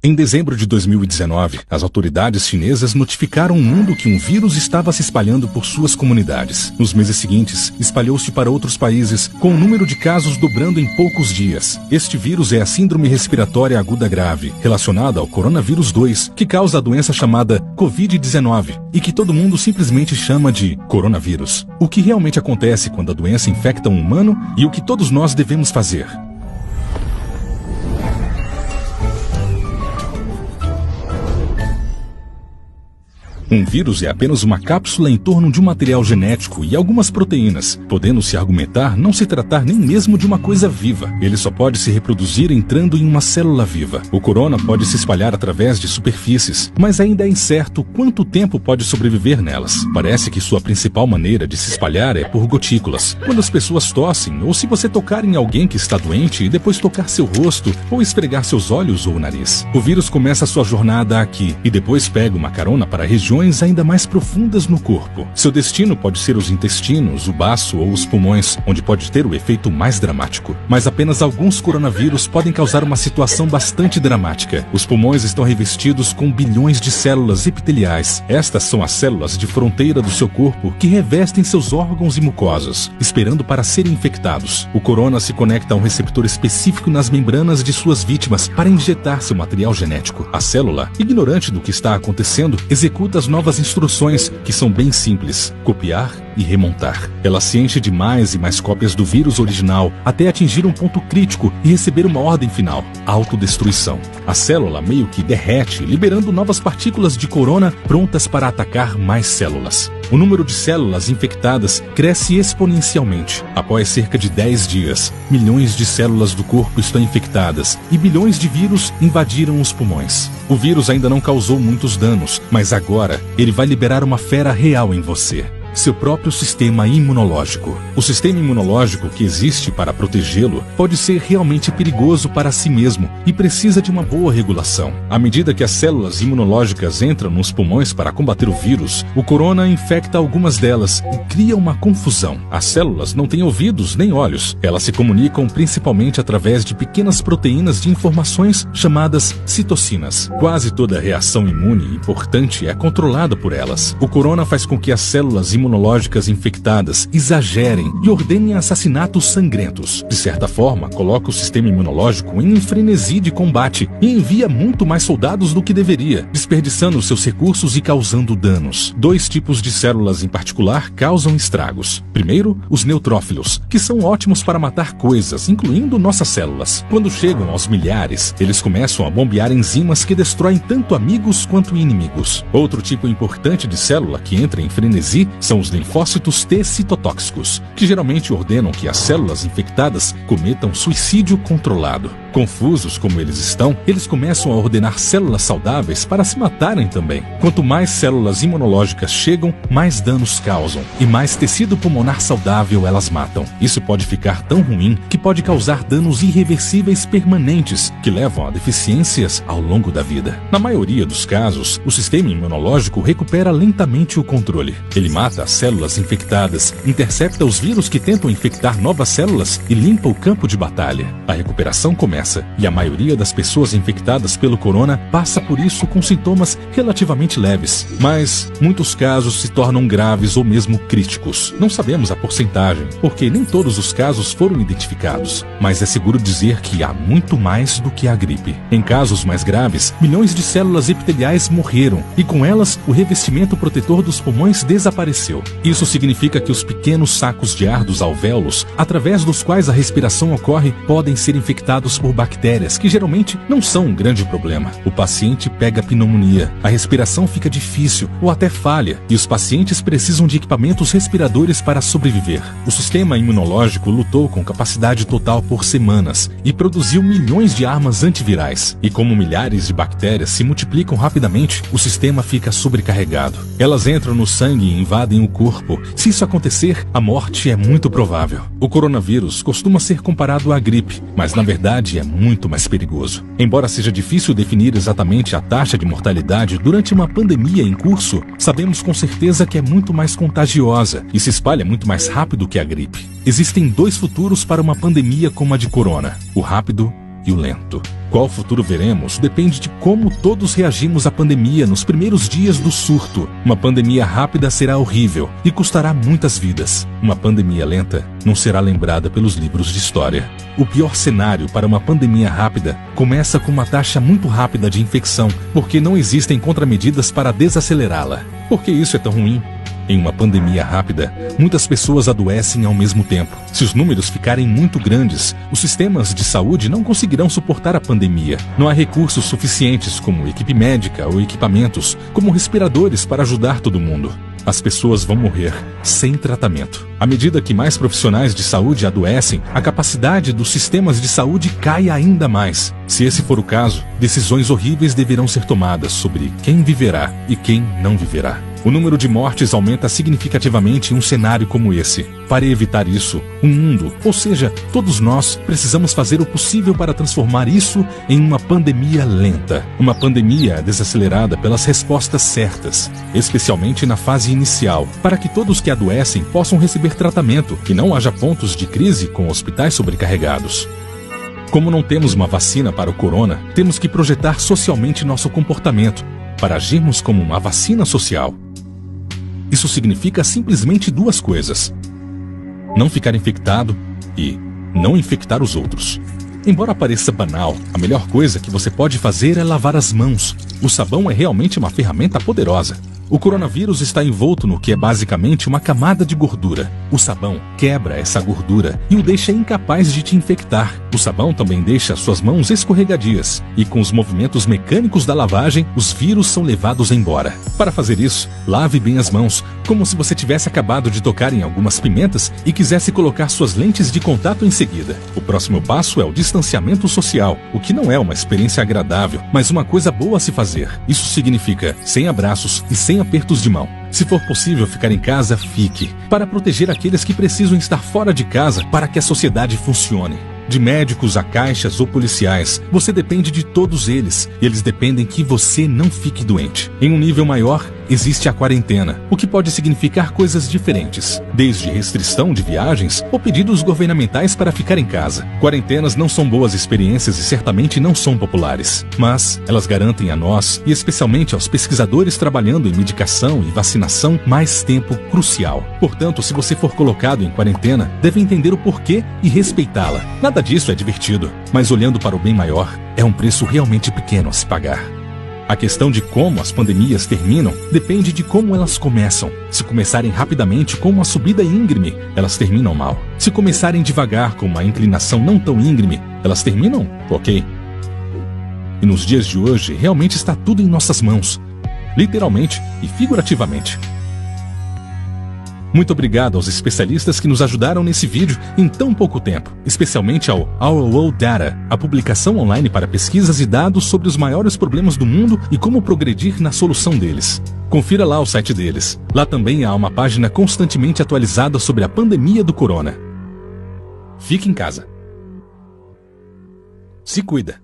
Em dezembro de 2019, as autoridades chinesas notificaram o mundo que um vírus estava se espalhando por suas comunidades. Nos meses seguintes, espalhou-se para outros países, com o número de casos dobrando em poucos dias. Este vírus é a Síndrome Respiratória Aguda Grave, relacionada ao coronavírus 2, que causa a doença chamada Covid-19 e que todo mundo simplesmente chama de coronavírus. O que realmente acontece quando a doença infecta um humano e o que todos nós devemos fazer? Um vírus é apenas uma cápsula em torno de um material genético e algumas proteínas, podendo-se argumentar não se tratar nem mesmo de uma coisa viva. Ele só pode se reproduzir entrando em uma célula viva. O corona pode se espalhar através de superfícies, mas ainda é incerto quanto tempo pode sobreviver nelas. Parece que sua principal maneira de se espalhar é por gotículas. Quando as pessoas tossem, ou se você tocar em alguém que está doente e depois tocar seu rosto, ou esfregar seus olhos ou nariz. O vírus começa sua jornada aqui e depois pega uma carona para regiões ainda mais profundas no corpo. Seu destino pode ser os intestinos, o baço ou os pulmões, onde pode ter o efeito mais dramático. Mas apenas alguns coronavírus podem causar uma situação bastante dramática. Os pulmões estão revestidos com bilhões de células epiteliais. Estas são as células de fronteira do seu corpo que revestem seus órgãos e mucosas, esperando para serem infectados. O corona se conecta a um receptor específico nas membranas de suas vítimas para injetar seu material genético. A célula, ignorante do que está acontecendo, executa as novas instruções, que são bem simples: copiar e remontar. Ela se enche de mais e mais cópias do vírus original até atingir um ponto crítico e receber uma ordem final: autodestruição. A célula meio que derrete, liberando novas partículas de corona prontas para atacar mais células. O número de células infectadas cresce exponencialmente. Após cerca de 10 dias, milhões de células do corpo estão infectadas e bilhões de vírus invadiram os pulmões. O vírus ainda não causou muitos danos, mas agora ele vai liberar uma fera real em você: seu próprio sistema imunológico. O sistema imunológico que existe para protegê-lo pode ser realmente perigoso para si mesmo e precisa de uma boa regulação. À medida que as células imunológicas entram nos pulmões para combater o vírus, o corona infecta algumas delas e cria uma confusão. As células não têm ouvidos nem olhos. Elas se comunicam principalmente através de pequenas proteínas de informações chamadas citocinas. Quase toda reação imune importante é controlada por elas. O corona faz com que as células imunológicas infectadas exagerem e ordenem assassinatos sangrentos. De certa forma, coloca o sistema imunológico em um frenesi de combate e envia muito mais soldados do que deveria, desperdiçando seus recursos e causando danos. Dois tipos de células em particular causam estragos. Primeiro, os neutrófilos, que são ótimos para matar coisas, incluindo nossas células. Quando chegam aos milhares, eles começam a bombear enzimas que destroem tanto amigos quanto inimigos. Outro tipo importante de célula que entra em frenesi são os linfócitos T citotóxicos, que geralmente ordenam que as células infectadas cometam suicídio controlado. Confusos como eles estão, eles começam a ordenar células saudáveis para se matarem também. Quanto mais células imunológicas chegam, mais danos causam, e mais tecido pulmonar saudável elas matam. Isso pode ficar tão ruim que pode causar danos irreversíveis permanentes, que levam a deficiências ao longo da vida. Na maioria dos casos, o sistema imunológico recupera lentamente o controle. Ele mata as células infectadas, intercepta os vírus que tentam infectar novas células e limpa o campo de batalha. A recuperação começa, e a maioria das pessoas infectadas pelo corona passa por isso com sintomas relativamente leves, mas muitos casos se tornam graves ou mesmo críticos. Não sabemos a porcentagem, porque nem todos os casos foram identificados, mas é seguro dizer que há muito mais do que a gripe. Em casos mais graves, milhões de células epiteliais morreram, e com elas o revestimento protetor dos pulmões desapareceu. Isso significa que os pequenos sacos de ar dos alvéolos, através dos quais a respiração ocorre, podem ser infectados por bactérias, que geralmente não são um grande problema. O paciente pega pneumonia, a respiração fica difícil ou até falha, e os pacientes precisam de equipamentos respiradores para sobreviver. O sistema imunológico lutou com capacidade total por semanas e produziu milhões de armas antivirais. E como milhares de bactérias se multiplicam rapidamente, o sistema fica sobrecarregado. Elas entram no sangue e invadem o corpo. Se isso acontecer, a morte é muito provável. O coronavírus costuma ser comparado à gripe, mas na verdade é muito mais perigoso. Embora seja difícil definir exatamente a taxa de mortalidade durante uma pandemia em curso, sabemos com certeza que é muito mais contagiosa e se espalha muito mais rápido que a gripe. Existem dois futuros para uma pandemia como a de corona: o rápido e o lento. Qual futuro veremos depende de como todos reagimos à pandemia nos primeiros dias do surto. Uma pandemia rápida será horrível e custará muitas vidas. Uma pandemia lenta não será lembrada pelos livros de história. O pior cenário para uma pandemia rápida começa com uma taxa muito rápida de infecção, porque não existem contramedidas para desacelerá-la. Por que isso é tão ruim? Em uma pandemia rápida, muitas pessoas adoecem ao mesmo tempo. Se os números ficarem muito grandes, os sistemas de saúde não conseguirão suportar a pandemia. Não há recursos suficientes como equipe médica ou equipamentos, como respiradores para ajudar todo mundo. As pessoas vão morrer sem tratamento. À medida que mais profissionais de saúde adoecem, a capacidade dos sistemas de saúde cai ainda mais. Se esse for o caso, decisões horríveis deverão ser tomadas sobre quem viverá e quem não viverá. O número de mortes aumenta significativamente em um cenário como esse. Para evitar isso, o mundo, ou seja, todos nós, precisamos fazer o possível para transformar isso em uma pandemia lenta. Uma pandemia desacelerada pelas respostas certas, especialmente na fase inicial, para que todos que adoecem possam receber tratamento e não haja pontos de crise com hospitais sobrecarregados. Como não temos uma vacina para o corona, temos que projetar socialmente nosso comportamento para agirmos como uma vacina social. Isso significa simplesmente duas coisas: não ficar infectado e não infectar os outros. Embora pareça banal, a melhor coisa que você pode fazer é lavar as mãos. O sabão é realmente uma ferramenta poderosa. O coronavírus está envolto no que é basicamente uma camada de gordura. O sabão quebra essa gordura e o deixa incapaz de te infectar. O sabão também deixa suas mãos escorregadias e com os movimentos mecânicos da lavagem, os vírus são levados embora. Para fazer isso, lave bem as mãos, como se você tivesse acabado de tocar em algumas pimentas e quisesse colocar suas lentes de contato em seguida. O próximo passo é o distanciamento social, o que não é uma experiência agradável, mas uma coisa boa a se fazer. Isso significa sem abraços e sem apertos de mão. Se for possível ficar em casa, fique, para proteger aqueles que precisam estar fora de casa para que a sociedade funcione. De médicos a caixas ou policiais, você depende de todos eles, e eles dependem que você não fique doente. Em um nível maior, existe a quarentena, o que pode significar coisas diferentes, desde restrição de viagens ou pedidos governamentais para ficar em casa. Quarentenas não são boas experiências e certamente não são populares, mas elas garantem a nós, e especialmente aos pesquisadores trabalhando em medicação e vacinação, mais tempo crucial. Portanto, se você for colocado em quarentena, deve entender o porquê e respeitá-la. Nada disso é divertido, mas olhando para o bem maior, é um preço realmente pequeno a se pagar. A questão de como as pandemias terminam depende de como elas começam. Se começarem rapidamente com uma subida íngreme, elas terminam mal. Se começarem devagar com uma inclinação não tão íngreme, elas terminam ok. E nos dias de hoje, realmente está tudo em nossas mãos, literalmente e figurativamente. Muito obrigado aos especialistas que nos ajudaram nesse vídeo em tão pouco tempo, especialmente ao Our World Data, a publicação online para pesquisas e dados sobre os maiores problemas do mundo e como progredir na solução deles. Confira lá o site deles. Lá também há uma página constantemente atualizada sobre a pandemia do corona. Fique em casa. Se cuida.